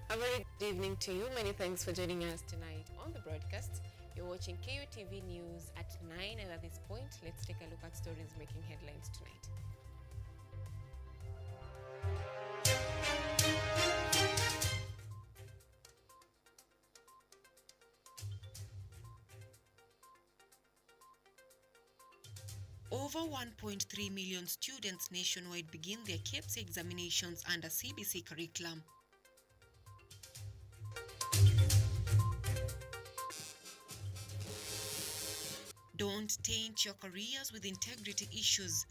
A very good evening to you. Many thanks for joining us tonight on the broadcast. You're watching KUTV News at 9, and at this point, let's take a look at stories making headlines tonight. Over 1.3 million students nationwide begin their KCSE examinations under CBC curriculum. Don't taint your careers with integrity issues.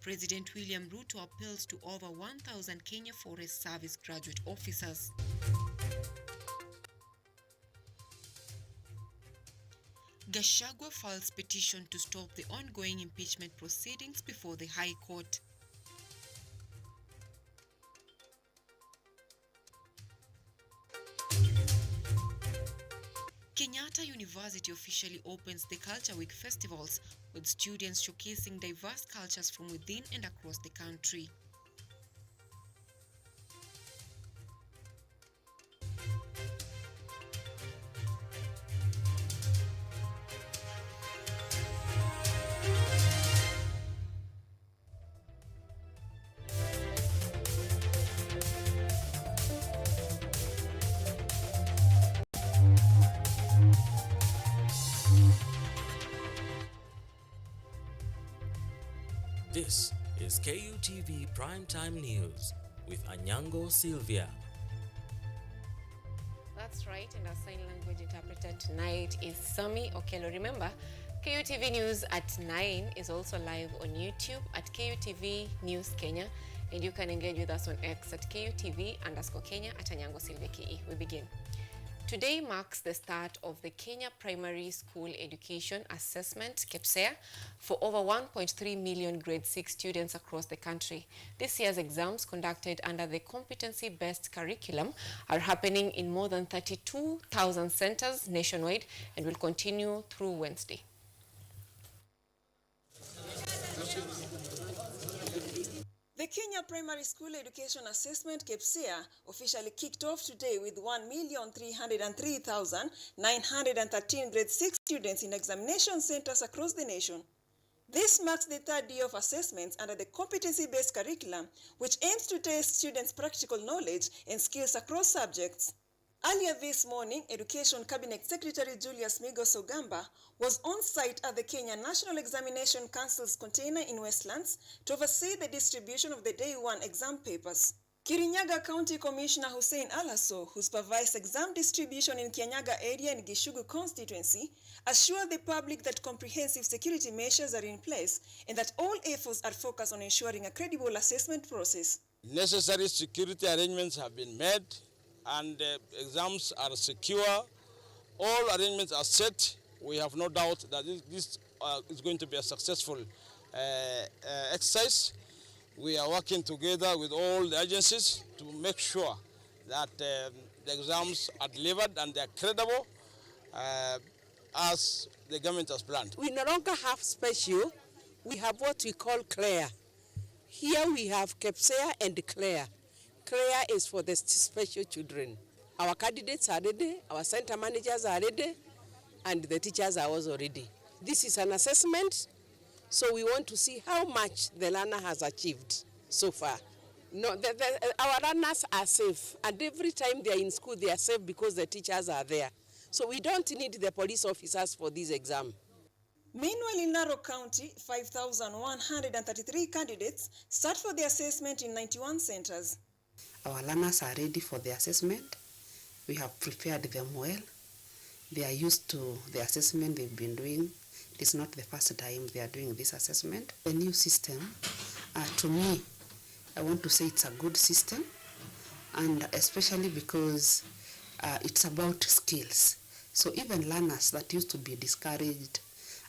President William Ruto appeals to over 1,000 Kenya Forest Service graduate officers. Gachagua files petition to stop the ongoing impeachment proceedings before the High Court. Kenyatta University officially opens the Culture Week festivals, with students showcasing diverse cultures from within and across the country. This is KUTV Primetime News with Anyango, Sylvia. That's right, and our sign language interpreter tonight is Sami Okelo. Remember, KUTV News at 9 is also live on YouTube at KUTV News Kenya, and you can engage with us on X at KUTV_Kenya at Anyango Sylvia KE. We begin. Today marks the start of the Kenya Primary School Education Assessment KCSE for over 1.3 million grade 6 students across the country. This year's exams, conducted under the competency-based curriculum, are happening in more than 32,000 centers nationwide and will continue through Wednesday. The Kenya Primary School Education Assessment KCSE officially kicked off today with 1,303,913 grade 6 students in examination centers across the nation. This marks the third year of assessments under the competency-based curriculum, which aims to test students' practical knowledge and skills across subjects. Earlier this morning, Education Cabinet Secretary Julius Migos Ogamba was on site at the Kenya National Examination Council's container in Westlands to oversee the distribution of the Day 1 exam papers. Kirinyaga County Commissioner Hussein Alaso, who supervised exam distribution in Kianyaga area and Gishugu constituency, assured the public that comprehensive security measures are in place and that all efforts are focused on ensuring a credible assessment process. Necessary security arrangements have been made, and exams are secure. All arrangements are set. We have no doubt that this is going to be a successful exercise. We are working together with all the agencies to make sure that the exams are delivered and they are credible as the government has planned. We no longer have special, we have what we call CLARE. Here we have KCSE and CLARE. CLARE is for the special children. Our candidates are ready, our center managers are ready, and the teachers are also ready. This is an assessment, so we want to see how much the learner has achieved so far. No, our learners are safe, and every time they are in school, they are safe because the teachers are there. So we don't need the police officers for this exam. Meanwhile, in Narok County, 5,133 candidates sat for the assessment in 91 centers. Our learners are ready for the assessment. We have prepared them well. They are used to the assessment they've been doing. It's not the first time they are doing this assessment. The new system, to me, I want to say it's a good system, and especially because it's about skills. So even learners that used to be discouraged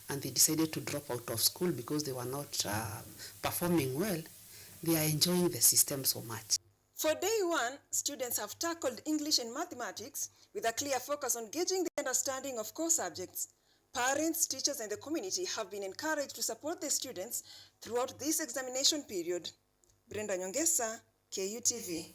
and they decided to drop out of school because they were not performing well, they are enjoying the system so much. For Day 1, students have tackled English and mathematics with a clear focus on gauging the understanding of core subjects. Parents, teachers, and the community have been encouraged to support the students throughout this examination period. Brenda Nyongesa, KUTV.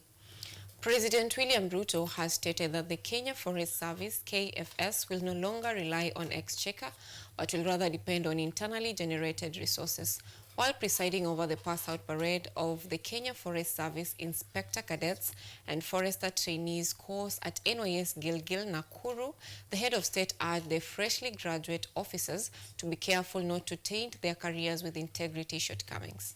President William Ruto has stated that the Kenya Forest Service, KFS, will no longer rely on exchequer, but will rather depend on internally generated resources. While presiding over the pass-out parade of the Kenya Forest Service Inspector Cadets and Forester Trainees course at NYS Gilgil, Nakuru, the head of state urged the freshly graduate officers to be careful not to taint their careers with integrity shortcomings.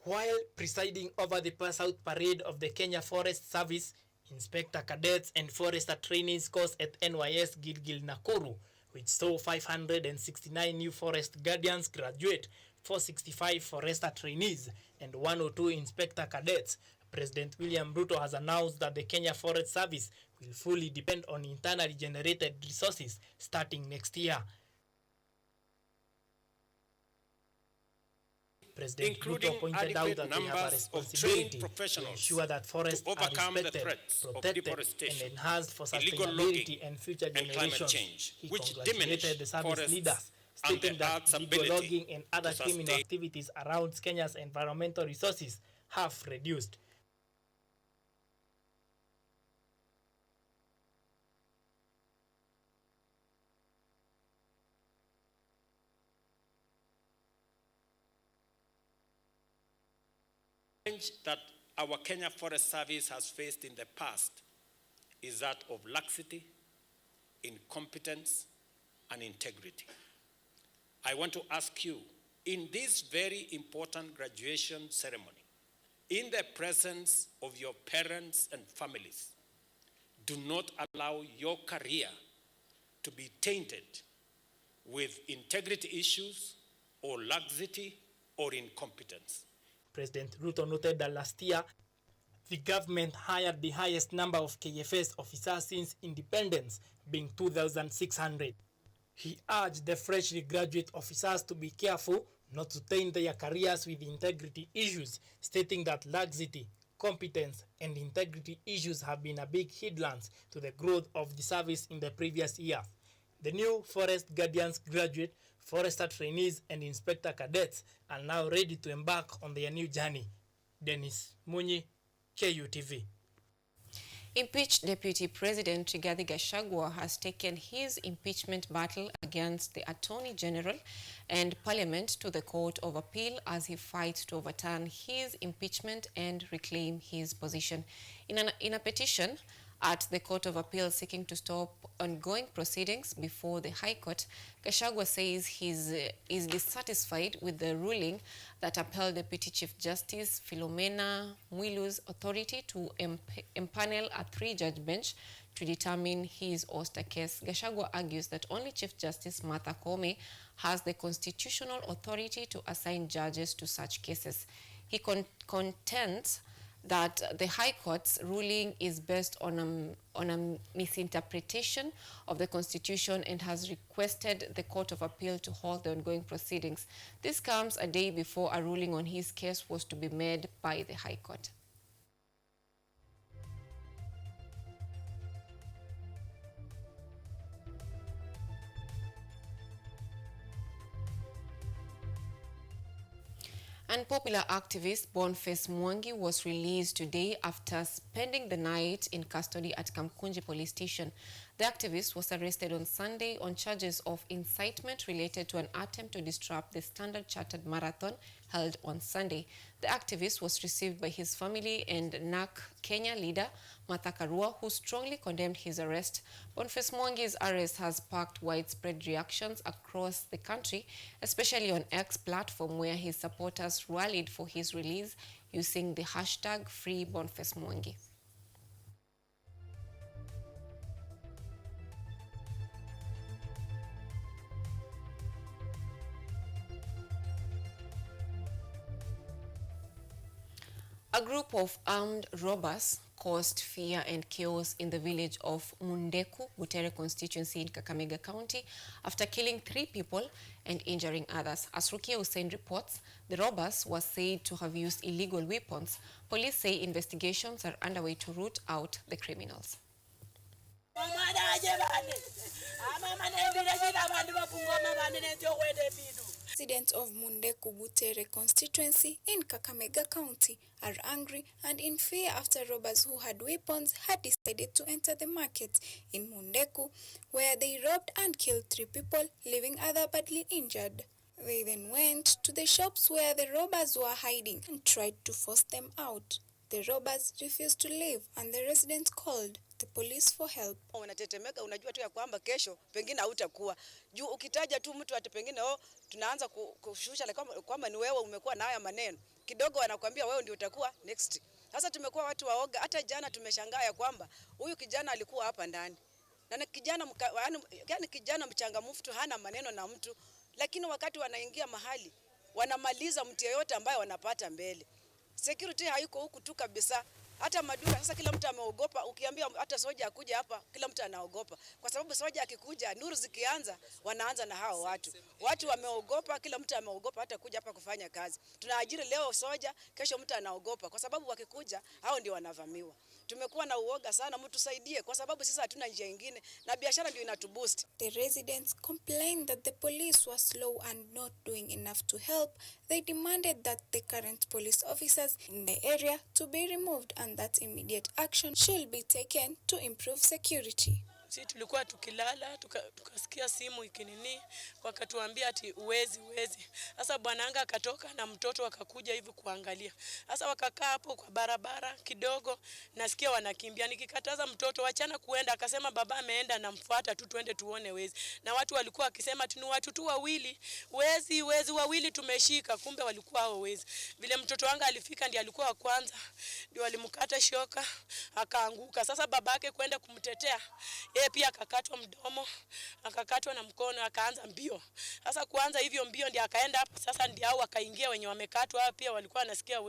While presiding over the pass-out parade of the Kenya Forest Service, Inspector Cadets and Forester Trainees course at NYS Gilgil Nakuru, which saw 569 new Forest Guardians graduate, 465 Forester Trainees, and 102 Inspector Cadets, President William Ruto has announced that the Kenya Forest Service will fully depend on internally generated resources starting next year. President Ruto pointed out that they have a responsibility to ensure that forests are respected, protected, and enhanced for sustainability and future generations. He congratulated the service leaders, stating that illegal logging and other criminal activities around Kenya's environmental resources have reduced. The challenge that our Kenya Forest Service has faced in the past is that of laxity, incompetence, and integrity. I want to ask you, in this very important graduation ceremony, in the presence of your parents and families, do not allow your career to be tainted with integrity issues or laxity or incompetence. President Ruto noted that last year, the government hired the highest number of KFS officers since independence, being 2,600. He urged the freshly graduate officers to be careful not to taint their careers with integrity issues, stating that laxity, competence, and integrity issues have been a big hindrance to the growth of the service in the previous year. The new Forest Guardians graduate, Forester Trainees, and Inspector Cadets are now ready to embark on their new journey. Dennis Munyi, KUTV. Impeached Deputy President Rigathi Gachagua has taken his impeachment battle against the Attorney General and Parliament to the Court of Appeal as he fights to overturn his impeachment and reclaim his position. In a petition at the Court of Appeal seeking to stop ongoing proceedings before the High Court, Gachagua says he is dissatisfied with the ruling that upheld Deputy Chief Justice Philomena Mwilu's authority to empanel a three-judge bench to determine his ouster case. Gachagua argues that only Chief Justice Martha Koome has the constitutional authority to assign judges to such cases. He contends that the High Court's ruling is based on a misinterpretation of the Constitution and has requested the Court of Appeal to halt the ongoing proceedings. This comes a day before a ruling on his case was to be made by the High Court. And popular activist Boniface Mwangi was released today after spending the night in custody at Kamkunji police station. The activist was arrested on Sunday on charges of incitement related to an attempt to disrupt the Standard Chartered Marathon held on Sunday. The activist was received by his family and NAC Kenya leader Martha Karua, who strongly condemned his arrest. Boniface Mwangi's arrest has sparked widespread reactions across the country, especially on X platform, where his supporters rallied for his release using the hashtag #FreeBonifaceMwangi. A group of armed robbers caused fear and chaos in the village of Mundeku, Butere constituency in Kakamega County after killing 3 people and injuring others. As Rukia Hussein reports, the robbers were said to have used illegal weapons. Police say investigations are underway to root out the criminals. Residents of Mundeku-Butere constituency in Kakamega County are angry and in fear after robbers who had weapons had decided to enter the market in Mundeku, where they robbed and killed 3 people, leaving others badly injured. They then went to the shops where the robbers were hiding and tried to force them out. The robbers refused to leave and the residents called the police for help. Unatetemeka, unajua tu ya kwamba kesho pengine hautakuwa. Juu ukitaja tu mtu ati pengine tunaanza kushusha kwamba ni wewe umekuwa na haya maneno. Kidogo wanakuambia wewe ndio utakuwa next. Sasa tumekuwa watu waoga. Hata jana tumeshangaa ya kwamba huyu kijana alikuwa hapa ndani. Na kijana mchangamfu tu, hana maneno na mtu, lakini wakati wanaingia mahali wanamaliza mtu yeyote ambaye wanapata mbele. Security haiko huku tu kabisa. Hata maduka sasa kila mtu ameogopa. Ukiambia hata soja akuja hapa, kila mtu anaogopa. Kwa sababu soja akikuja, nuru zikianza, wanaanza na hao watu. Watu wameogopa, kila mtu ameogopa hata kuja hapa kufanya kazi. Tunaajiri leo soja, kesho mtu anaogopa kwa sababu wakikuja hao ndio wanavamiwa. Tumekuwa na uoga sana, mtu saidie kwa sababu sisi hatuna njia nyingine na biashara ndio inatuboost. The residents complained that the police were slow and not doing enough to help. They demanded that the current police officers in the area to be removed and that immediate action should be taken to improve security. Sisi tulikuwa tukilala tukasikia simu ikinini, wakatuambia ati uwezi. Sasa bwananga akatoka na mtoto akakuja hivi kuangalia. Sasa wakakaa hapo kwa barabara kidogo, nasikia wanakimbia. Nikikataza mtoto wachana kuenda, akasema baba ameenda na mfuata tu twende tuone wezi. Na watu walikuwa wakisema tu watu tu wawili, wezi wawili tumeshika, kumbe walikuwa hao wezi. Vile mtoto wanga alifika ndiye alikuwa wa kwanza, ndio walimkata shoka akaanguka. Sasa babake kwenda kumtetea, yeye pia akakatwa mdomo, akakatwa na mkono, akaanza mbio. Sasa kuanza hivyo mbio ndiye akaenda hapo. Sasa ndio hao wakaingia wenye wamekatwa hao pia walikuwa wanasikia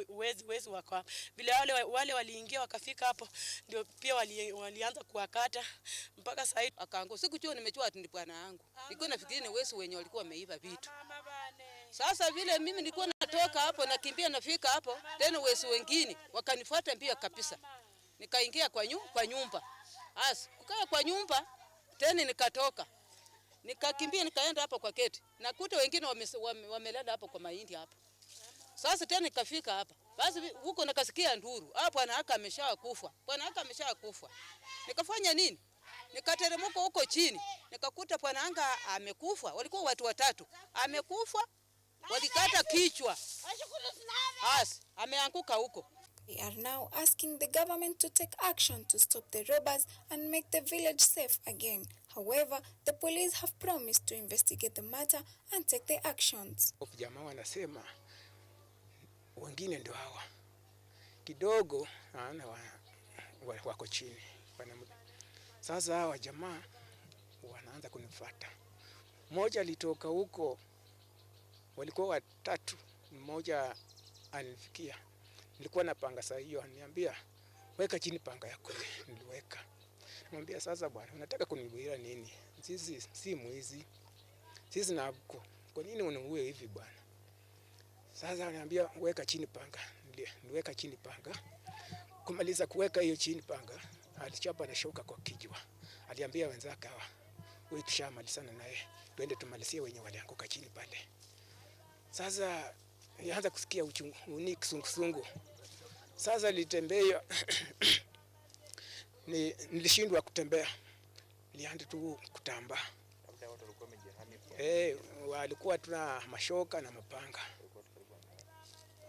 wezi wako. Vile wale waliingia wakafika hapo ndio pia walianza kuwakata mpaka sasa akaanguka. Sikujua nimejua ati ni bwana yangu. Nilikuwa nafikiri ni wezi wenye walikuwa wameiba vitu. Sasa vile mimi nilikuwa natoka hapo nakimbia nafika hapo, tena wezi wengine wakanifuata mbio kabisa. Nikaingia kwa nyumba. Kukaa kwa nyumba tena nikatoka. Nikakimbia nikaenda hapo kwa gate. Nakuta wengine wamelala hapo kwa mahindi hapo. Sasa tena nikafika hapa. Basi huko nikasikia nduru. Bwana haka ameshakufa. Nikafanya nini? Nikateremka huko chini. Nikakuta bwana anga amekufa. Walikuwa watu 3. Amekufa. Walikata kichwa. Ameanguka huko. They are now asking the government to take action to stop the robbers and make the village safe again. However, the police have promised to investigate the matter and take the actions. Jamaa wanasema wengine ndio hawa kidogo wako chini. Sasa hawa jamaa wanaanza kunifuata. Mmoja alitoka huko, walikuwa 3, mmoja alifikia. Nilikuwa na panga saa hiyo, ananiambia weka chini panga yako. Niliweka. Namwambia sasa bwana, unataka kunibuira nini? Sisi si mwizi. Sisi na huko. Kwa nini unaue hivi bwana? Sasa ananiambia weka chini panga. Niliweka chini panga. Kumaliza kuweka hiyo chini panga, alichapa na shoka kwa kichwa. Aliambia wenzake hawa, wewe tushamalizana naye, twende tumalizie wenye walianguka chini pale. Sasa nianza kusikia uchungu, kisungu. Sasa nilitembea nilishindwa kutembea. Nilianza tu kutamba. Walikuwa tuna mashoka na mapanga.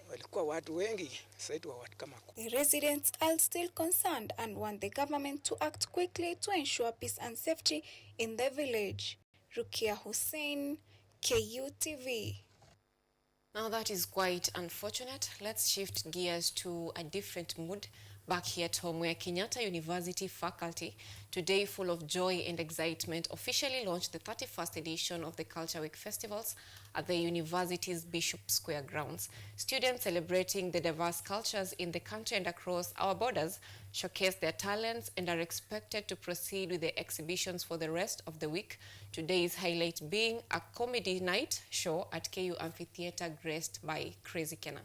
Walikuwa watu wengi, sasa watu kama. The residents are still concerned and want the government to act quickly to ensure peace and safety in the village. Rukia Hussein, KUTV. Now that is quite unfortunate. Let's shift gears to a different mood back here at home, where Kenyatta University faculty, today full of joy and excitement, officially launched the 31st edition of the Culture Week festivals at the university's Bishop Square grounds. Students celebrating the diverse cultures in the country and across our borders showcase their talents and are expected to proceed with the exhibitions for the rest of the week. Today's highlight being a comedy night show at KU Amphitheatre graced by Crazy Kenna.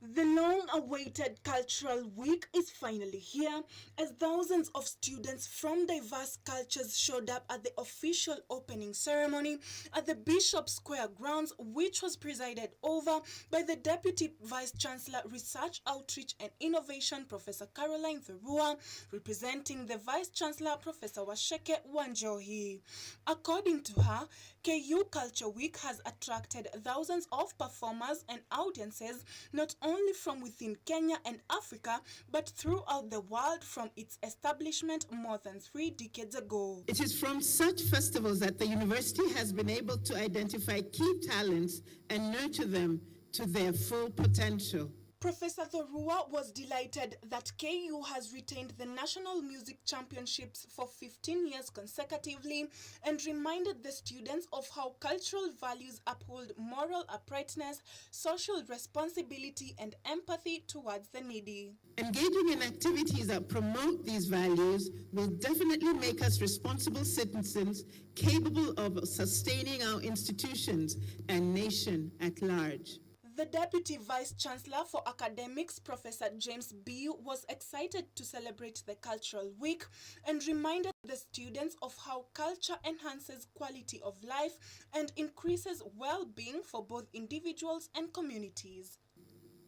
The long-awaited Cultural Week is finally here as thousands of students from diverse cultures showed up at the official opening ceremony at the Bishop Square grounds, which was presided over by the Deputy Vice-Chancellor Research, Outreach and Innovation, Professor Caroline Thurua, representing the Vice-Chancellor, Professor Washeke Wanjohi. According to her, KU Culture Week has attracted thousands of performers and audiences, not only from within Kenya and Africa, but throughout the world from its establishment more than 3 decades ago. It is from such festivals that the university has been able to identify key talents and nurture them to their full potential. Professor Thurua was delighted that KU has retained the National Music Championships for 15 years consecutively and reminded the students of how cultural values uphold moral uprightness, social responsibility, and empathy towards the needy. Engaging in activities that promote these values will definitely make us responsible citizens capable of sustaining our institutions and nation at large. The Deputy Vice-Chancellor for Academics, Professor James B., was excited to celebrate the Cultural Week and reminded the students of how culture enhances quality of life and increases well-being for both individuals and communities.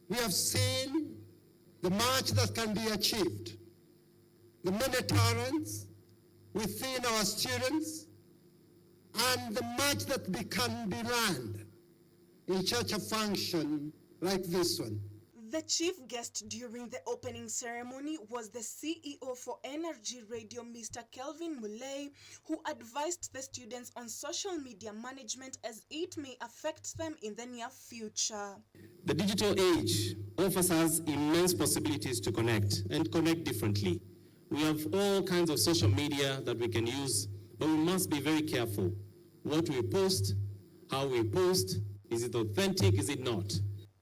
We have seen the much that can be achieved, the many talents within our students, and the much that can be learned in such a function like this one. The chief guest during the opening ceremony was the CEO for Energy Radio, Mr. Kelvin Muley, who advised the students on social media management as it may affect them in the near future. The digital age offers us immense possibilities to connect and connect differently. We have all kinds of social media that we can use, but we must be very careful. What we post, how we post, is it authentic, is it not?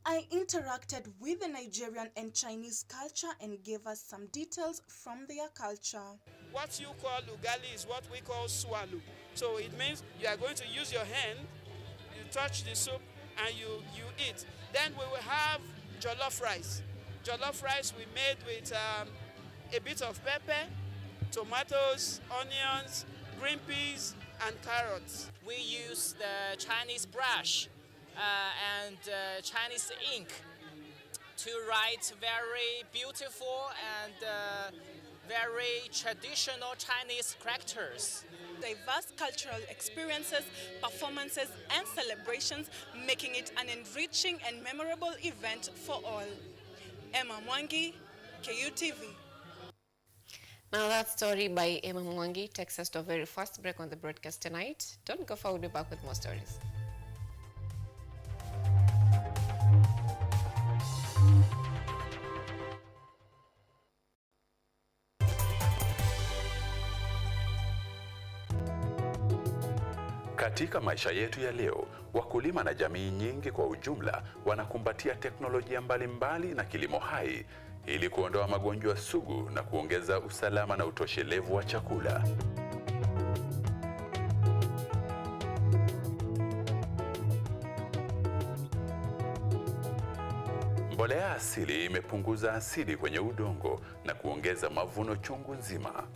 I interacted with the Nigerian and Chinese culture and gave us some details from their culture. What you call ugali is what we call swallow. So it means you are going to use your hand, you touch the soup and you eat. Then we will have jollof rice. Jollof rice we made with a bit of pepper, tomatoes, onions, green peas and carrots. We use the Chinese brush and Chinese ink to write very beautiful and very traditional Chinese characters. Diverse cultural experiences, performances, and celebrations, making it an enriching and memorable event for all. Emma Mwangi, KUTV. Now that story by Emma Mwangi takes us to a very fast break on the broadcast tonight. Don't go far, we'll be back with more stories. Katika maisha yetu ya leo, wakulima na jamii nyingi kwa ujumla wanakumbatia teknolojia mbalimbali na kilimo hai ili kuondoa magonjwa sugu na kuongeza usalama na utoshelevu wa chakula. Mbolea asili imepunguza asidi kwenye udongo na kuongeza mavuno chungu nzima.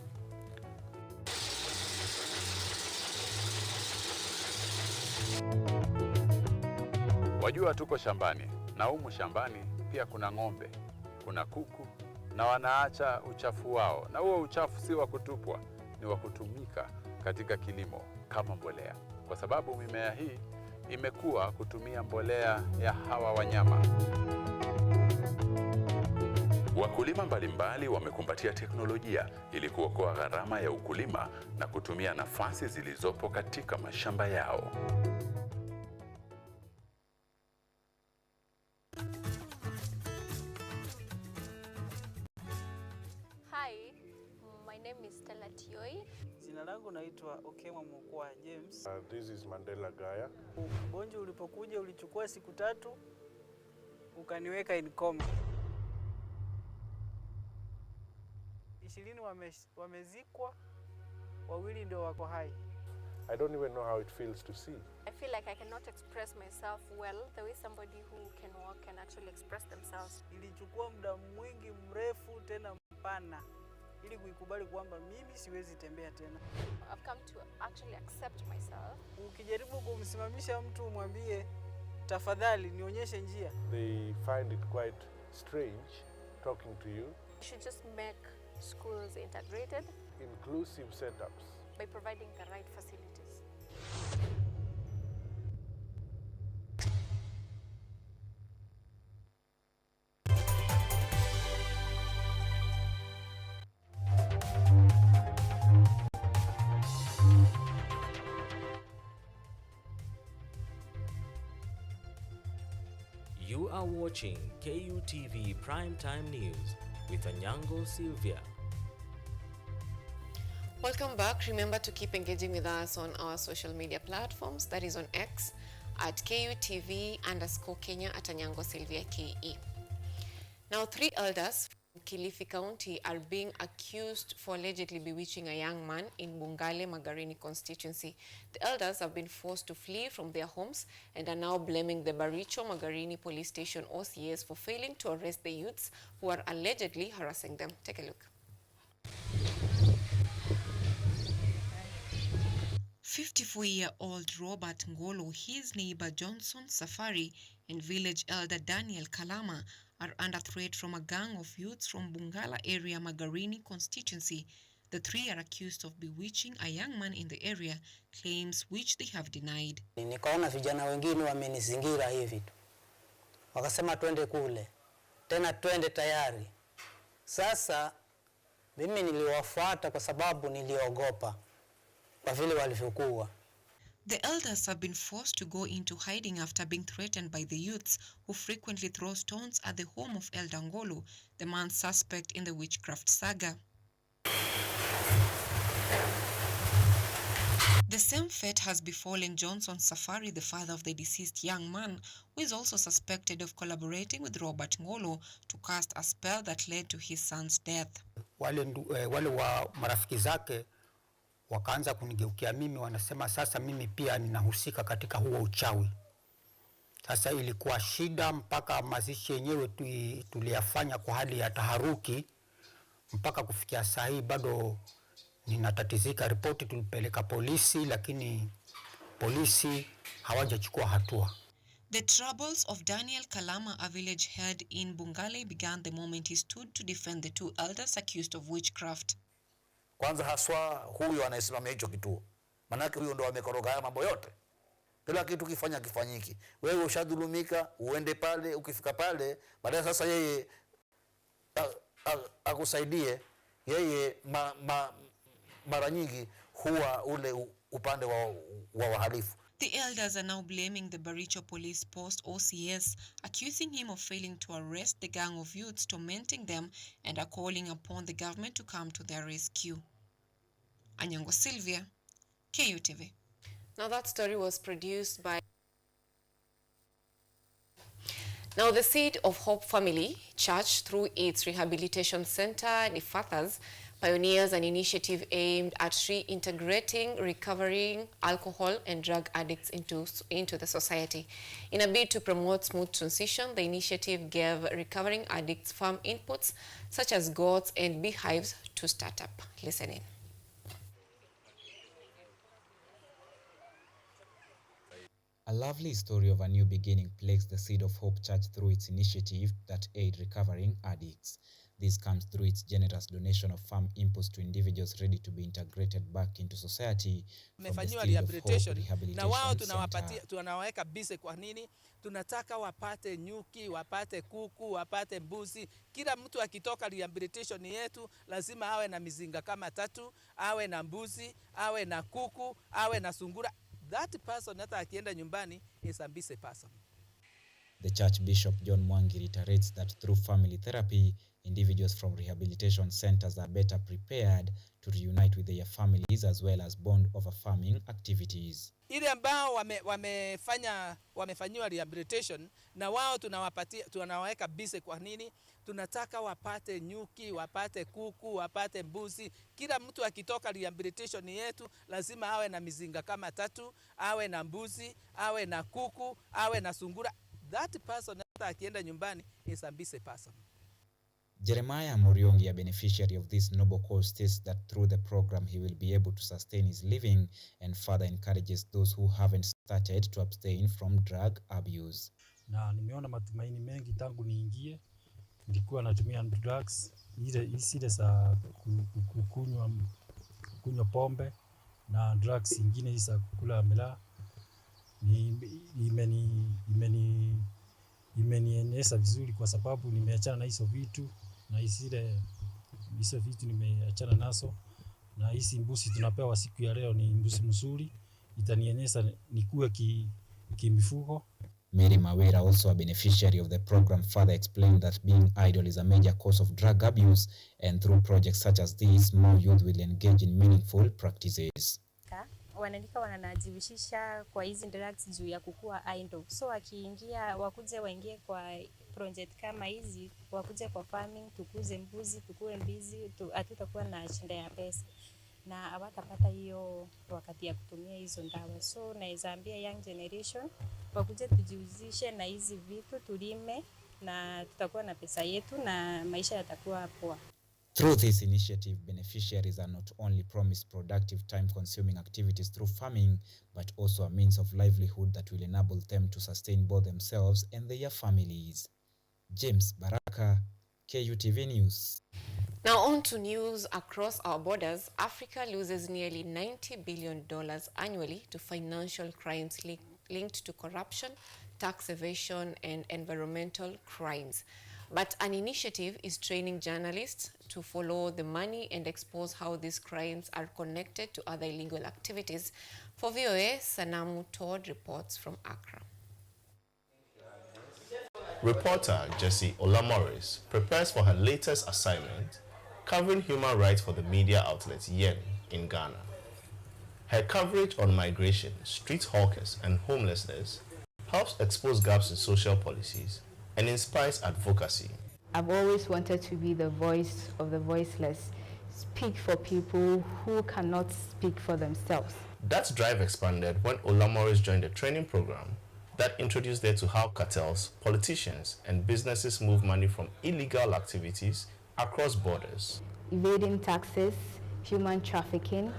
Wajua tuko shambani, na humu shambani pia kuna ng'ombe, kuna kuku, na wanaacha uchafu wao. Na huo uchafu si wa kutupwa, ni wa kutumika katika kilimo kama mbolea. Kwa sababu mimea hii imekuwa kutumia mbolea ya hawa wanyama. Wakulima mbalimbali wamekumbatia teknolojia ili kuokoa gharama ya ukulima na kutumia nafasi zilizopo katika mashamba yao. Hi, my name is Stella Tioi. Jina langu naitwa Okemwa Mukwa James. This is Mandela Gaya. Ugonjwa ulipokuja ulichukua siku 3 ukaniweka in coma. 20 wamezikwa, 2 ndio wako hai. I don't even know how it feels to see. I feel like I cannot express myself well the way somebody who can walk can actually express themselves. Ilichukua muda mwingi mrefu tena mpana ili kuikubali kwamba mimi siwezi tembea tena. I've come to actually accept myself. Ukijaribu kumsimamisha mtu mwambie tafadhali nionyeshe njia. They find it quite strange talking to you. You should just make schools integrated. Inclusive setups. By providing the right facilities. You are watching KUTV Primetime News with Anyango, Sylvia. Welcome back. Remember to keep engaging with us on our social media platforms. That is on X at KUTV_Kenya at Anyango Sylvia KE. Now, 3 elders from Kilifi County are being accused for allegedly bewitching a young man in Bungale Magarini constituency. The elders have been forced to flee from their homes and are now blaming the Baricho Magarini police station OCS for failing to arrest the youths who are allegedly harassing them. Take a look. 54-year-old Robert Ngolo, his neighbor Johnson Safari, and village elder Daniel Kalama are under threat from a gang of youths from Bungala area Magarini constituency. The 3 are accused of bewitching a young man in the area, claims which they have denied. Nikaona vijana wengine wamenizingira hivi tu. Wakasema twende kule. Tena twende tayari. Sasa mimi niliwafuata kwa sababu niliogopa. The elders have been forced to go into hiding after being threatened by the youths who frequently throw stones at the home of Elder Ngolo, the man suspect in the Witchcraft Saga. The same fate has befallen Johnson Safari, the father of the deceased young man, who is also suspected of collaborating with Robert Ngolo to cast a spell that led to his son's death. Wale wa marafiki zake wakaanza kunigeukia mimi, wanasema sasa mimi pia ninahusika katika huo uchawi. Sasa ilikuwa shida mpaka mazishi yenyewe tuliyafanya kwa hali ya taharuki, mpaka kufikia saa hii bado ninatatizika. Ripoti tulipeleka polisi, lakini polisi hawajachukua hatua. The troubles of Daniel Kalama, a village head in Bungale, began the moment he stood to defend the 2 elders accused of witchcraft. Kwanza haswa huyu anayesimamia hicho kituo. Manake huyo ndo amekoroga haya mambo yote. Kila kitu kifanyiki. Wewe ushadhulumika, uende pale, ukifika pale, baadaye sasa yeye akusaidie, yeye mara nyingi huwa ule upande wa wahalifu. The elders are now blaming the Baricho Police Post OCS, accusing him of failing to arrest the gang of youths tormenting them, and are calling upon the government to come to their rescue. Anyango, Sylvia, KUTV. Now that story was produced by... Now the Seed of Hope Family Church, through its rehabilitation center, Nifathas, pioneers an initiative aimed at reintegrating recovering alcohol and drug addicts into the society. In a bid to promote smooth transition, the initiative gave recovering addicts farm inputs such as goats and beehives to start up. Listen in. A lovely story of a new beginning plagues the Seed of Hope Church through its initiative that aid recovering addicts. This comes through its generous donation of farm inputs to individuals ready to be integrated back into society. Wamefanyiwa rehabilitation na wao tunawaweka busy. Kwa nini? Tunataka wapate nyuki, wapate kuku, wapate mbuzi. Kila mtu akitoka rehabilitation yetu lazima awe na mizinga kama 3, awe na mbuzi, awe na kuku, awe na sungura. That person hata akienda nyumbani is a busy person. The Church Bishop John Mwangi reiterates that through family therapy, individuals from rehabilitation centers are better prepared to reunite with their families as well as bond over farming activities. Ile ambao wamefanyiwa rehabilitation na wao tunawaweka busy. Kwa nini? Tunataka wapate nyuki, wapate kuku, wapate mbuzi. Kila mtu akitoka rehabilitation yetu lazima awe na mizinga kama 3, awe na mbuzi, awe na kuku, awe na sungura. That person hata akienda nyumbani is a busy person. Jeremiah Moriongi, a beneficiary of this noble cause, states that through the program he will be able to sustain his living and further encourages those who haven't started to abstain from drug abuse. Na nimeona matumaini mengi tangu niingie. Nilikuwa natumia drugs ile za kunywa pombe na drugs zingine za kula mila. Imenieneza vizuri kwa sababu nimeachana na hizo vitu, na hizo vitu nimeachana nazo, na hizi mbuzi tunapewa siku ya leo ni mbuzi mzuri, itanieneza nikuwe kimifugo. Mary Mawera, also a beneficiary of the program, further explained that being idle is a major cause of drug abuse, and through projects such as these, more youth will engage in meaningful practices. Wanaandika wanajihusisha kwa hizi drugs juu ya kukua idle. So wakiingia waingie kwa project kama hizi, wakuje kwa farming, tukuze mbuzi, tukue mbizi, hatutakuwa na shida ya pesa. Na hawatapata hiyo wakati ya kutumia hizo ndawa. So naweza ambia young generation wakuje tujihusishe na hizi vitu, tulime na tutakuwa na pesa yetu na maisha yatakuwa poa. Through this initiative, beneficiaries are not only promised productive, time-consuming activities through farming, but also a means of livelihood that will enable them to sustain both themselves and their families. James Baraka, KUTV News. Now on to news across our borders. Africa loses nearly $90 billion annually to financial crimes linked to corruption, tax evasion, and environmental crimes. But an initiative is training journalists to follow the money and expose how these crimes are connected to other illegal activities. For VOA, Sanamu Todd reports from Accra. Reporter Jessie Olamoris prepares for her latest assignment, covering human rights for the media outlet Yen in Ghana. Her coverage on migration, street hawkers, and homelessness helps expose gaps in social policies and inspires advocacy. I've always wanted to be the voice of the voiceless, speak for people who cannot speak for themselves. That drive expanded when Olamoris joined a training program that introduced her to how cartels, politicians, and businesses move money from illegal activities across borders. Evading taxes, human trafficking,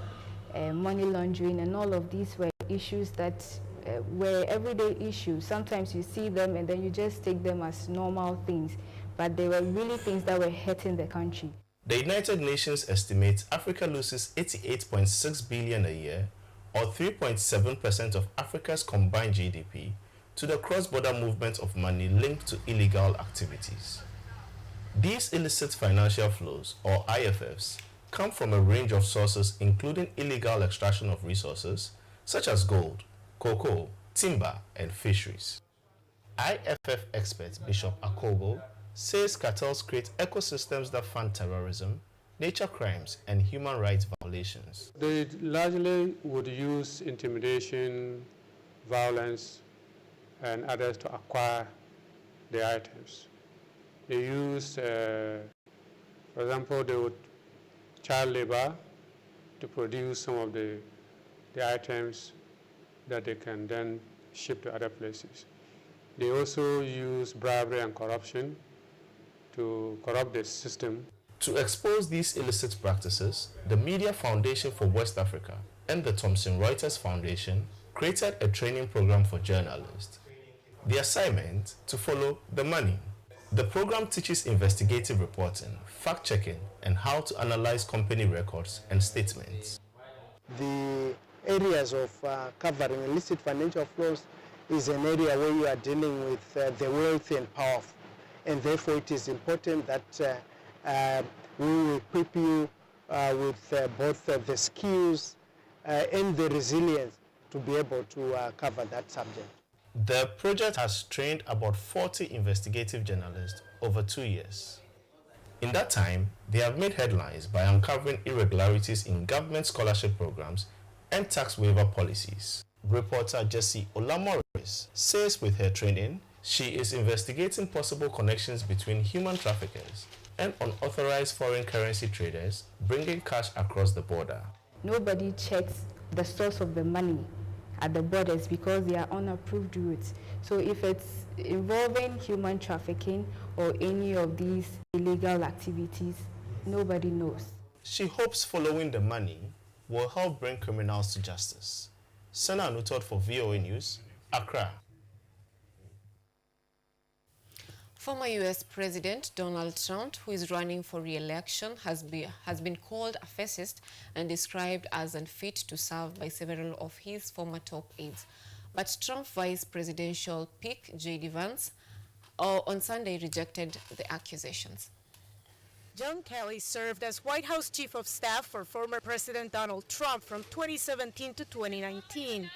money laundering, and all of these were issues that were everyday issues. Sometimes you see them and then you just take them as normal things, but they were really things that were hurting the country. The United Nations estimates Africa loses $88.6 billion a year, or 3.7% of Africa's combined GDP, to the cross-border movement of money linked to illegal activities. These illicit financial flows, or IFFs, come from a range of sources including illegal extraction of resources such as gold, cocoa, timber, and fisheries. IFF expert Bishop Akogo says cartels create ecosystems that fund terrorism, nature crimes, and human rights violations. They largely would use intimidation, violence, and others to acquire the items. They use, for example, they would child labor to produce some of the items that they can then ship to other places. They also use bribery and corruption to corrupt the system. To expose these illicit practices, the Media Foundation for West Africa and the Thomson Reuters Foundation created a training program for journalists. The assignment to follow the money. The program teaches investigative reporting, fact-checking, and how to analyze company records and statements. The areas of covering illicit financial flows is an area where you are dealing with the wealthy and powerful, and therefore it is important that we will equip you with both the skills and the resilience to be able to cover that subject. The project has trained about 40 investigative journalists over 2 years. In that time, they have made headlines by uncovering irregularities in government scholarship programs and tax waiver policies. Reporter Jessie Olamoris says with her training, she is investigating possible connections between human traffickers and unauthorized foreign currency traders bringing cash across the border. Nobody checks the source of the money at the borders because they are unapproved routes. So if it's involving human trafficking or any of these illegal activities, nobody knows. She hopes following the money will help bring criminals to justice. Sana Anutot for VOA News, Accra. Former U.S. President Donald Trump, who is running for re-election, has been called a fascist and described as unfit to serve by several of his former top aides. But Trump Vice Presidential pick J.D. Vance on Sunday rejected the accusations. John Kelly served as White House Chief of Staff for former President Donald Trump from 2017 to 2019.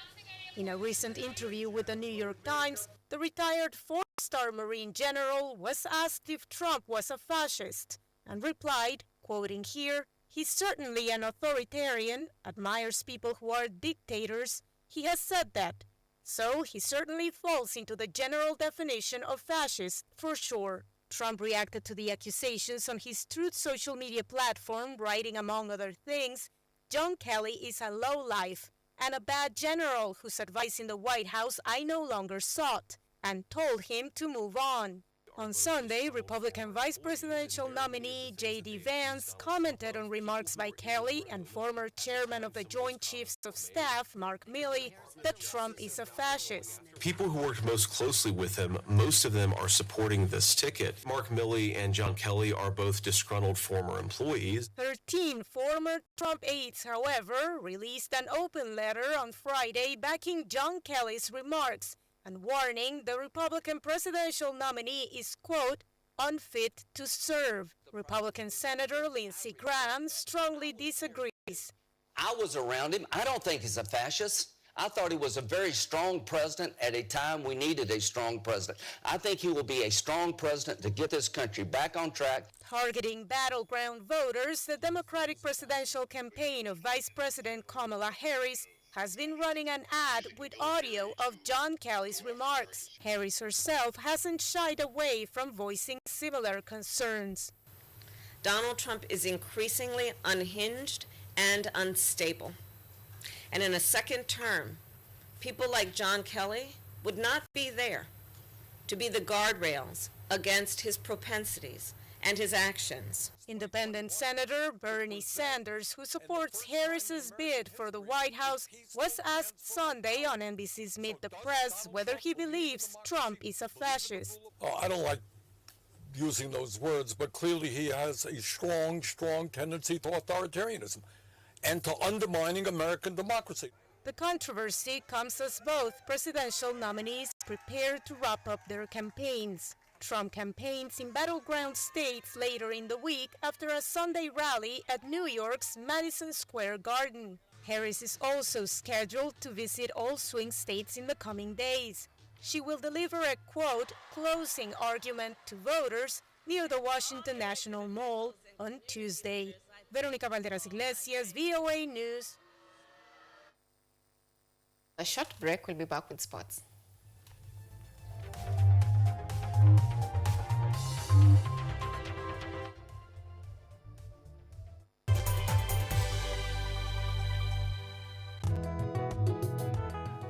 In a recent interview with the New York Times, the retired four-star Marine general was asked if Trump was a fascist and replied, quoting here, "He's certainly an authoritarian, admires people who are dictators. He has said that. So he certainly falls into the general definition of fascist, for sure." Trump reacted to the accusations on his Truth social media platform, writing, among other things, "John Kelly is a lowlife and a bad general whose advice in the White House I no longer sought, and told him to move on." On Sunday, Republican Vice Presidential nominee J.D. Vance commented on remarks by Kelly and former chairman of the Joint Chiefs of Staff, Mark Milley, that Trump is a fascist. People who worked most closely with him, most of them are supporting this ticket. Mark Milley and John Kelly are both disgruntled former employees. 13 former Trump aides, however, released an open letter on Friday backing John Kelly's remarks and warning the Republican presidential nominee is, quote, unfit to serve. Republican Senator Lindsey Graham strongly disagrees. I was around him. I don't think he's a fascist. I thought he was a very strong president at a time we needed a strong president. I think he will be a strong president to get this country back on track. Targeting battleground voters, the Democratic presidential campaign of Vice President Kamala Harris has been running an ad with audio of John Kelly's remarks. Harris herself hasn't shied away from voicing similar concerns. Donald Trump is increasingly unhinged and unstable. And in a second term, people like John Kelly would not be there to be the guardrails against his propensities and his actions. Independent Senator Bernie Sanders, who supports Harris's bid for the White House, was asked Sunday on NBC's Meet the Press whether he believes Trump is a fascist. I don't like using those words, but clearly he has a strong tendency to authoritarianism and to undermining American democracy. The controversy comes as both presidential nominees prepare to wrap up their campaigns. Trump campaigns in battleground states later in the week after a Sunday rally at New York's Madison Square Garden. Harris is also scheduled to visit all swing states in the coming days. She will deliver a, quote, closing argument to voters near the Washington National Mall on Tuesday. Veronica Valderas Iglesias, VOA News. A short break, we'll be back with sports.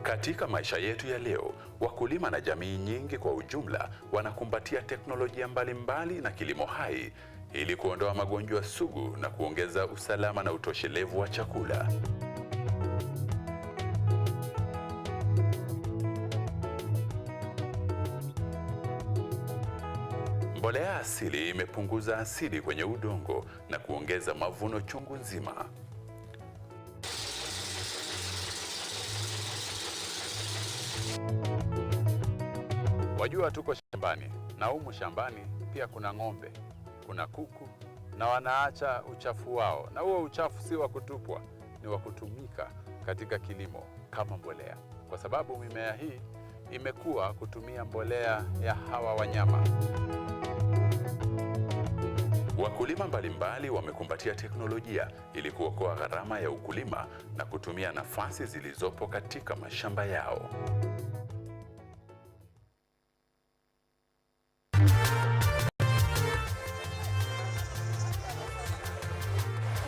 Katika maisha yetu ya leo, wakulima na jamii nyingi kwa ujumla wanakumbatia teknolojia mbalimbali na kilimo hai ili kuondoa magonjwa sugu na kuongeza usalama na utoshelevu wa chakula. Mbolea asili imepunguza asidi kwenye udongo na kuongeza mavuno chungu nzima. Wajua tuko shambani, na humu shambani pia kuna ng'ombe, kuna kuku, na wanaacha uchafu wao. Na huo uchafu si wa kutupwa, ni wa kutumika katika kilimo kama mbolea. Kwa sababu mimea hii imekuwa kutumia mbolea ya hawa wanyama. Wakulima mbalimbali wamekumbatia teknolojia ili kuokoa gharama ya ukulima na kutumia nafasi zilizopo katika mashamba yao.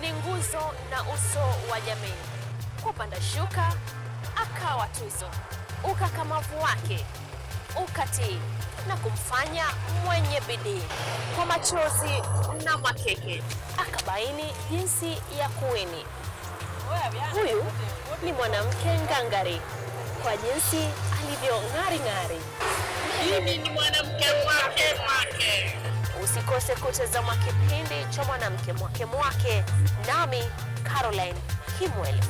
Ni nguzo na uso wa jamii. Kupanda shuka akawa tuzo, ukakamavu wake ukatii na kumfanya mwenye bidii. Kwa machozi na makeke akabaini jinsi ya kuwini. Huyu ni mwanamke ngangari kwa jinsi alivyo ng'ari. Mimi ni mwanamke mwake. Usikose kutazama kipindi cha mwanamke mwake nami Caroline Kimwele.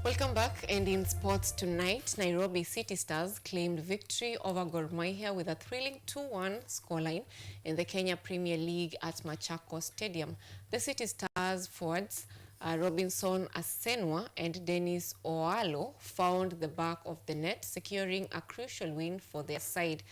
Welcome back, and in sports tonight, Nairobi City Stars claimed victory over Gor Mahia with a thrilling 2-1 scoreline in the Kenya Premier League at Machakos Stadium. The City Stars forwards Robinson Asenwa and Dennis Oalo found the back of the net, securing a crucial win for their side.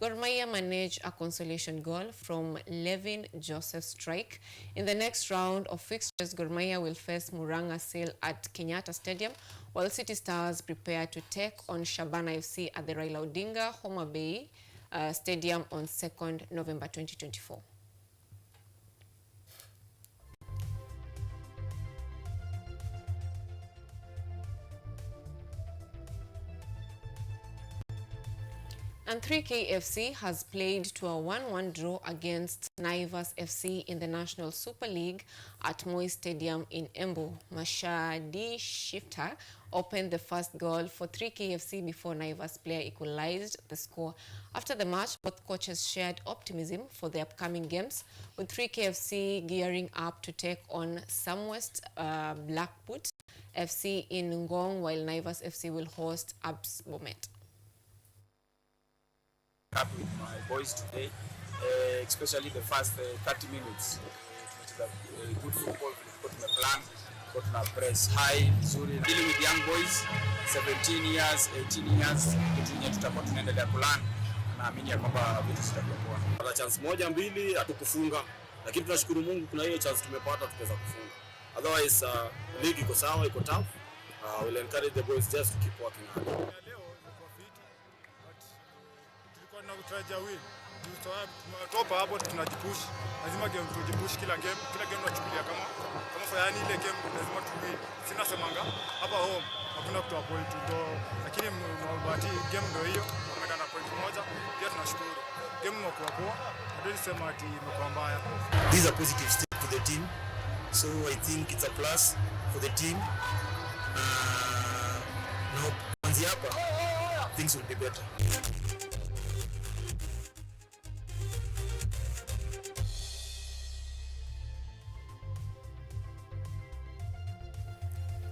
Gor Mahia managed a consolation goal from Levin Joseph's strike. In the next round of fixtures, Gor Mahia will face Murang'a Seal at Kenyatta Stadium, while City Stars prepare to take on Shabana FC at the Raila Odinga Homa Bay Stadium on 2nd November 2024. And 3KFC has played to a 1-1 draw against Naivas FC in the National Super League at Moi Stadium in Embu. Mashadi Shifter opened the first goal for 3KFC before Naivas player equalized the score. After the match, both coaches shared optimism for the upcoming games, with 3KFC gearing up to take on Samwest Blackput FC in Ngong, while Naivas FC will host Abs Bomet. Happy with my boys today, especially the first 30 minutes. Good football, got my plan, got my press high, vizuri. Dealing with young boys, 17 years, 18 years, kitu yenye tutakuwa tunaendelea plan, naamini ya kwamba vitu zitakuwa poa. Kwa chance moja mbili hatukufunga, lakini tunashukuru Mungu kuna hiyo chance tumepata tukaweza kufunga. Otherwise league iko sawa, iko tough. We'll encourage the boys just to keep working hard. Tunatarajia win. Tumetopa hapo, tunajipush. Lazima game tujipush kila game tunachukulia kama yani ile game lazima tuwin. Sina semanga hapa home hakuna kutoa point ndo, lakini mabati game ndio hiyo, wameenda na point moja, pia tunashukuru. Game imekuwa poa, hadi sema ati imekuwa mbaya. These are positive steps to the team. So I think it's a plus for the team. Now kuanzia hapa things will be better.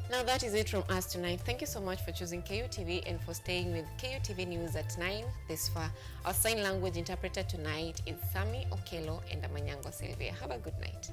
Now that is it from us tonight. Thank you so much for choosing KUTV and for staying with KUTV News at 9 this far. Our sign language interpreter tonight is Sami Okello and Anyango Sylvia. Have a good night.